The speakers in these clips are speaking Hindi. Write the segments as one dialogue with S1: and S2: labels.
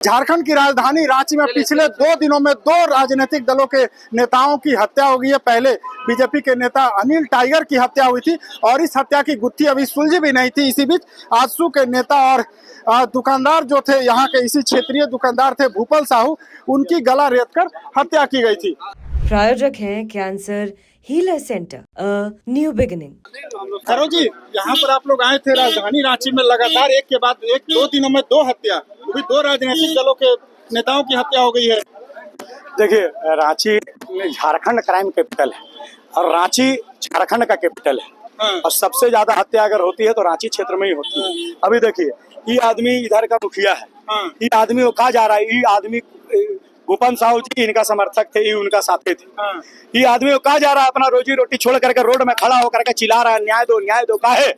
S1: झारखंड की राजधानी रांची में पिछले 2 दिनों में 2 राजनीतिक दलों के नेताओं की हत्या हो गई है। पहले बीजेपी के नेता अनिल टाइगर की हत्या हुई थी और इस हत्या की गुत्थी अभी सुलझी भी नहीं थी। इसी बीच आजसू के नेता और दुकानदार जो थे, यहाँ के इसी क्षेत्रीय दुकानदार थे भूपल साहू, उनकी गला रेतकर हत्या की गई थी।
S2: प्रायोजक हैं cancer healer center, new beginning.
S1: Saroj ji, यहाँ पर आप लोग आए थे राजधानी रांची में, लगातार एक के बाद एक 2 दिनों में 2 हत्या, वो भी 2 राजनीतिक दलों के नेताओं की हत्या हो गई है।
S3: देखिए, रांची झारखंड क्राइम कैपिटल है और रांची झारखंड का कैपिटल है। और सबसे ज्यादा हत्या अगर होती है तो रांची क्षेत्र में ही होती है। अभी देखिए, ये आदमी इधर का मुखिया है, ये आदमी वो कहा जा रहा है, ये आदमी भूपन साहू जी इनका समर्थक थे, ये उनका साथी थे। ये आदमी को कहा जा रहा है अपना रोजी रोटी छोड़ करके रोड में खड़ा होकर के चिल्ला रहा है न्याय दो काहे।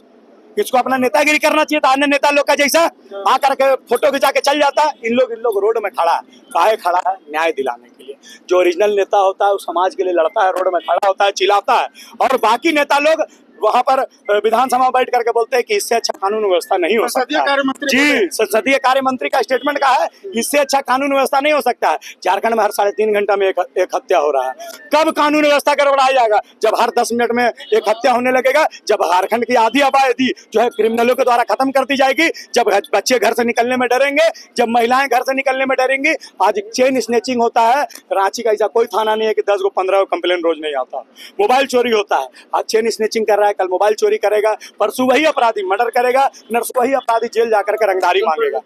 S3: इसको अपना नेतागिरी करना चाहिए था, अन्य नेता लोग का जैसा आकर के फोटो खिंचा के चल जाता है। इन लोग रोड में खड़ा है, काहे खड़ा है? न्याय दिलाने के लिए। जो ओरिजिनल नेता होता है वो समाज के लिए लड़ता है, रोड में खड़ा होता है, चिल्लाता है। और बाकी नेता लोग वहाँ पर विधानसभा बैठ करके बोलते हैं कि इससे अच्छा कानून व्यवस्था नहीं हो सकता। जी, संसदीय कार्य मंत्री का स्टेटमेंट का है, इससे अच्छा कानून व्यवस्था नहीं हो सकता है। झारखंड में हर 3.5 घंटा में एक हत्या हो रहा है। कब कानून व्यवस्था गड़बड़ाया जाएगा? जब हर 10 मिनट में एक हत्या होने लगेगा, जब झारखंड की आधी आबादी जो है क्रिमिनलों के द्वारा खत्म कर दी जाएगी, जब बच्चे घर से निकलने में डरेंगे, जब महिलाएं घर से निकलने में डरेंगी। आज चेन स्नेचिंग होता है, रांची का ऐसा कोई थाना नहीं है कि 10 को 15 को कंप्लेन रोज नहीं आता। मोबाइल चोरी होता है, आज चेन स्नेचिंग कर रहा है, कल मोबाइल चोरी करेगा, परसों वही अपराधी मर्डर करेगा, नरसों वही अपराधी जेल जाकर के रंगदारी मांगेगा।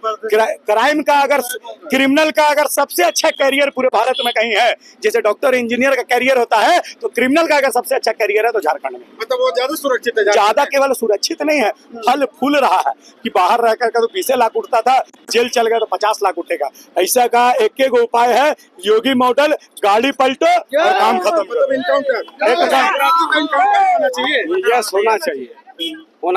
S3: क्राइम का अगर क्रिमिनल का अगर सबसे अच्छा कैरियर पूरे भारत में कहीं है, जैसे डॉक्टर इंजीनियर का कैरियर होता है, तो क्रिमिनल का अगर सबसे अच्छा कैरियर है तो झारखंड में।
S1: मतलब वो ज्यादा सुरक्षित है?
S3: ज्यादा केवल सुरक्षित नहीं है, फल फूल रहा है कि बाहर रह करके तो 20 लाख उठता था, जेल चल गया तो 50 लाख उठेगा। ऐसा का एक उपाय है, योगी मॉडल, गाड़ी पलटो और काम खत्म।
S4: यस होना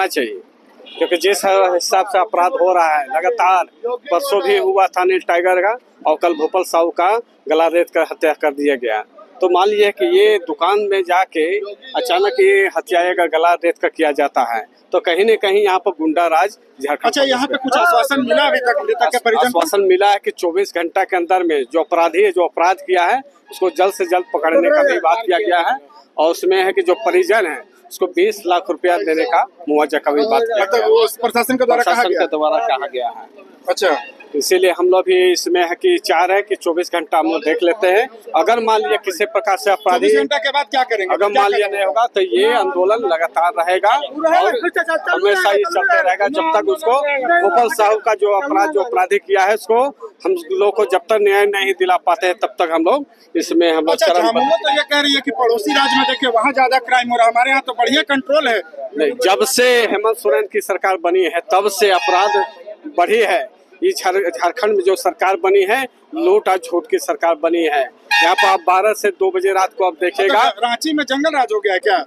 S4: चाहिए क्योंकि जिस हिसाब से अपराध हो रहा है लगातार, परसों भी हुआ था नील टाइगर का और कल भूपल साहू का गला रेत कर हत्या कर दिया गया। तो मान लीजिए कि ये दुकान में जाके अचानक ये हत्या का गला रेत कर किया जाता है, तो कहीं न कहीं यहाँ पर गुंडा राज झारखंड।
S1: अच्छा, यहाँ पे कुछ आश्वासन मिला अभी तक मृतक के परिजन?
S4: आश्वासन मिला है कि 24 घंटा के अंदर में जो अपराधी है, जो अपराध किया है, उसको जल्द से जल्द पकड़ने का भी बात किया गया है। और उसमें है कि जो परिजन है उसको 20 लाख रुपया देने का मुआवजा का भी बात किया गया है।
S1: प्रशासन के द्वारा
S4: कहा गया है।
S1: अच्छा,
S4: इसीलिए हम लोग भी इसमें है कि चाह रहे हैं कि 24 घंटा हम लोग देख लेते हैं। अगर मान लिया किसी प्रकार से अपराधी
S1: 24 घंटा के बाद क्या करेंगे?
S4: अगर मान लिया नहीं होगा तो ये आंदोलन लगातार रहेगा और हमेशा ही चलते रहेगा जब तक उसको भूपल साहू का जो अपराधी किया है उसको हम लोग को जब तक न्याय नहीं दिला पाते हैं तब तक हम लोग इसमें हम लोग
S1: तो ये कह रही है कि पड़ोसी राज्य में देखिए वहाँ ज्यादा क्राइम हो रहा है, हमारे यहाँ तो बढ़िया कंट्रोल है।
S4: नहीं, जब से हेमंत सोरेन की सरकार बनी है तब से अपराध बढ़ी है। ये झारखंड में जो सरकार बनी है, लूट और झूठ की सरकार बनी है। यहाँ पर आप 12 से 2 बजे रात को आप देखिएगा,
S1: रांची में जंगल राज हो गया है क्या?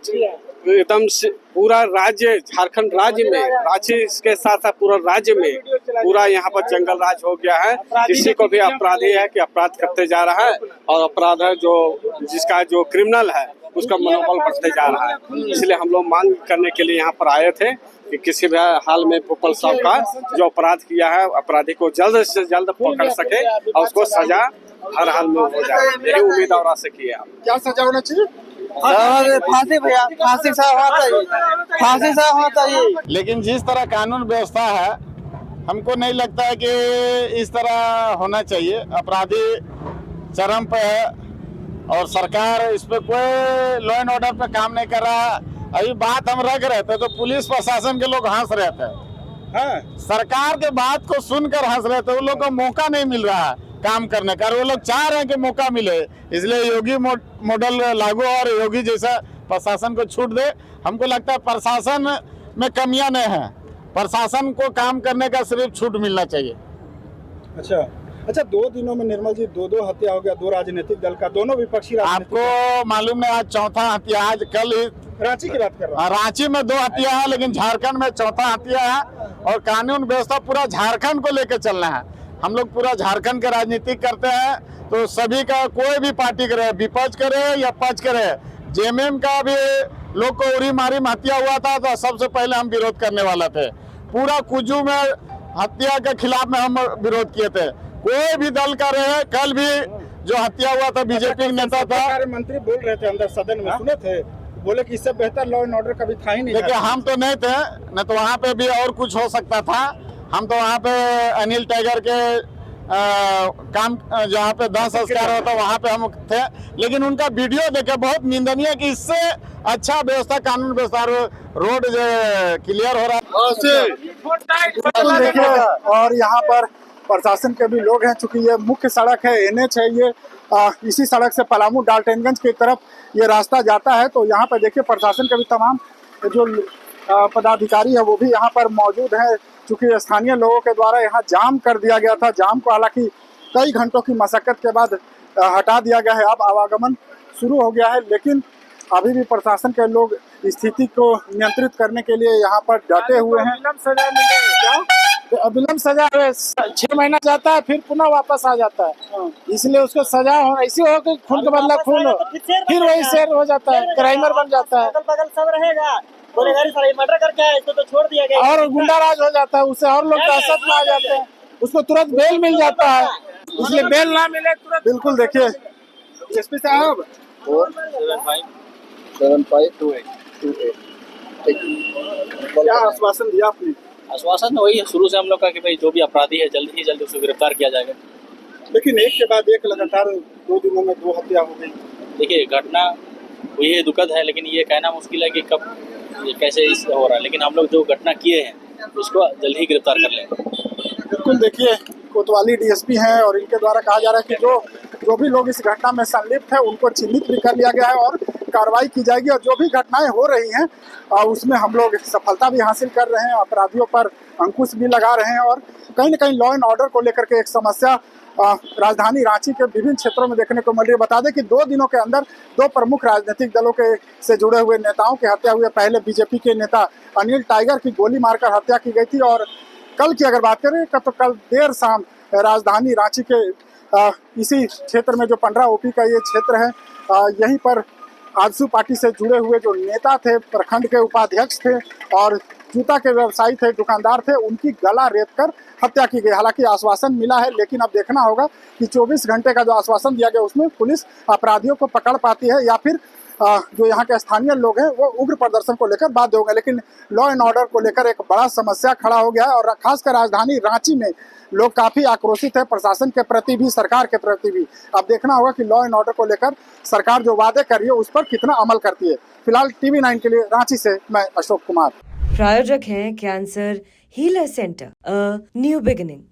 S4: एकदम पूरा राज्य, झारखंड राज्य में, रांची के साथ साथ पूरा राज्य में पूरा यहाँ पर जंगल राज हो गया है। किसी को भी अपराधी है कि अपराध करते जा रहा है और अपराध है जो जिसका जो क्रिमिनल है उसका मनोबल बढ़ते जा रहा है। इसलिए हम लोग मांग करने के लिए यहाँ पर आए थे कि किसी भी हाल में भूपल साहब का जो अपराध किया है, अपराधी को जल्द से जल्द पकड़ सके और उसको सजा हर हाल में हो जाए। यही उम्मीद और आशा की है।
S1: क्या सजा होना चाहिए?
S5: फांसी भैया, फांसी सा होना चाहिए।
S6: लेकिन जिस तरह कानून व्यवस्था है, हमको नहीं लगता है कि इस तरह होना चाहिए। अपराधी चरम पे है और सरकार इस पे कोई लॉ एंड ऑर्डर पे काम नहीं कर रहा। अभी बात हम रख रहे थे तो पुलिस प्रशासन के लोग हंस रहे थे। सरकार के बात को सुनकर हंस रहे थे। उन लोग को मौका नहीं मिल रहा है काम करने का, वो लोग चाह रहे हैं कि मौका मिले, इसलिए योगी मॉडल लागू और योगी जैसा प्रशासन को छूट दे। हमको लगता है प्रशासन में कमियां नहीं है, प्रशासन को काम करने का सिर्फ छूट मिलना चाहिए।
S1: अच्छा, 2 दिनों में निर्मल जी 2 हत्या हो गया, 2 राजनीतिक दल का, दोनों विपक्षी।
S6: आपको मालूम नहीं, आज चौथा हत्या, आज कल
S1: रांची की बात कर रहा हूँ।
S6: रांची में 2 हत्या है, लेकिन झारखंड में चौथा हत्या है। और कानून व्यवस्था पूरा झारखंड को लेकर चलना है। हम लोग पूरा झारखंड के राजनीति करते हैं, तो सभी का कोई भी पार्टी करे, विपक्ष करे या पक्ष करे, जेएमएम का भी लोग को उरी मारी में हत्या हुआ था तो सबसे पहले हम विरोध करने वाला थे। पूरा कुजू में हत्या के खिलाफ में हम विरोध किए थे। कोई भी दल का रहे, कल भी जो हत्या हुआ था बीजेपी के नेता था,
S1: मंत्री बोल रहे थे अंदर सदन में, सुने थे, बोले कि इससे बेहतर लॉ एंड ऑर्डर कभी था ही नहीं।
S6: देखिए हम तो नहीं थे, न तो वहाँ पे भी और कुछ हो सकता था। हम तो वहाँ पे अनिल टाइगर के काम जहाँ पे दाह संस्कार होता वहाँ पे हम थे, लेकिन उनका वीडियो देखे बहुत निंदनीय कि इससे अच्छा व्यवस्था, कानून व्यवस्था, रोड जो क्लियर हो रहा है।
S1: देखिए, और यहाँ पर प्रशासन के भी लोग हैं, चूंकि ये मुख्य सड़क है, NH है, ये इसी सड़क से पलामू डाल्टनगंज की तरफ ये रास्ता जाता है। तो यहाँ पर देखिए प्रशासन के भी तमाम जो पदाधिकारी है वो भी यहाँ पर मौजूद है, चूंकि स्थानीय लोगों के द्वारा यहाँ जाम कर दिया गया था। जाम को हालांकि कई घंटों की मशक्कत के बाद हटा दिया गया है, अब आवागमन शुरू हो गया है, लेकिन अभी भी प्रशासन के लोग स्थिति को नियंत्रित करने के लिए यहाँ पर डटे हुए हैं।
S7: अविलंब सजा 6 महीना जाता है, फिर पुनः वापस आ जाता है, इसलिए उसको सजा हो ऐसी हो कि खून का बदला खून हो, फिर वही शेर हो जाता है, क्राइमर बन जाता है,
S5: बगल सब रहेगा, मर्डर करके आया, इसको तो छोड़ दिया गया
S7: और गुंडाराज हो जाता है, उससे और लोग दहशत में आ जाते हैं, उसको तुरंत बेल मिल जाता है, इसलिए बेल ना मिले तुरंत।
S1: बिल्कुल, देखिए एसपी साहब
S5: 7528
S1: क्या आश्वासन दिया आपने?
S8: आश्वासन वही है शुरू से हम लोग का कि भाई जो भी अपराधी है जल्द ही जल्द उसे गिरफ्तार किया जाएगा।
S1: लेकिन एक के बाद एक लगातार 2 दिनों में 2 हत्या हो गई।
S8: देखिए घटना हुई है, दुखद है, लेकिन ये कहना मुश्किल है कि कब ये कैसे इस हो रहा है, लेकिन हम लोग जो घटना किए हैं उसको जल्द ही गिरफ्तार कर लेंगे।
S1: बिल्कुल, देखिए कोतवाली DSP हैं और इनके द्वारा कहा जा रहा है कि जो भी लोग इस घटना में संलिप्त है उनको चिन्हित भी कर लिया गया है और कार्रवाई की जाएगी, और जो भी घटनाएं हो रही हैं उसमें हम लोग सफलता भी हासिल कर रहे हैं, अपराधियों पर अंकुश भी लगा रहे हैं, और कहीं न कहीं लॉ एंड ऑर्डर को लेकर के एक समस्या राजधानी रांची के विभिन्न क्षेत्रों में देखने को मिल रही है। बता दें कि 2 दिनों के अंदर 2 प्रमुख राजनीतिक दलों के से जुड़े हुए नेताओं की हत्या हुई है। पहले बीजेपी के नेता अनिल टाइगर की गोली मारकर हत्या की गई थी, और कल की अगर बात करें तो कल देर शाम राजधानी रांची के इसी क्षेत्र में जो 15 OP का ये क्षेत्र है, यहीं पर आजसू पार्टी से जुड़े हुए जो नेता थे, प्रखंड के उपाध्यक्ष थे और जूता के व्यवसायी थे, दुकानदार थे, उनकी गला रेत कर हत्या की गई। हालांकि आश्वासन मिला है, लेकिन अब देखना होगा कि 24 घंटे का जो आश्वासन दिया गया उसमें पुलिस अपराधियों को पकड़ पाती है या फिर जो यहाँ के स्थानीय लोग हैं वो उग्र प्रदर्शन को लेकर बाध्य होंगे। लेकिन लॉ एंड ऑर्डर को लेकर एक बड़ा समस्या खड़ा हो गया है, और खासकर राजधानी रांची में लोग काफी आक्रोशित है, प्रशासन के प्रति भी, सरकार के प्रति भी। अब देखना होगा कि लॉ एंड ऑर्डर को लेकर सरकार जो वादे कर रही है उस पर कितना अमल करती है। फिलहाल TV9 के लिए रांची से मैं अशोक कुमार।
S2: प्रायोजक हैं cancer healer centre, a new beginning.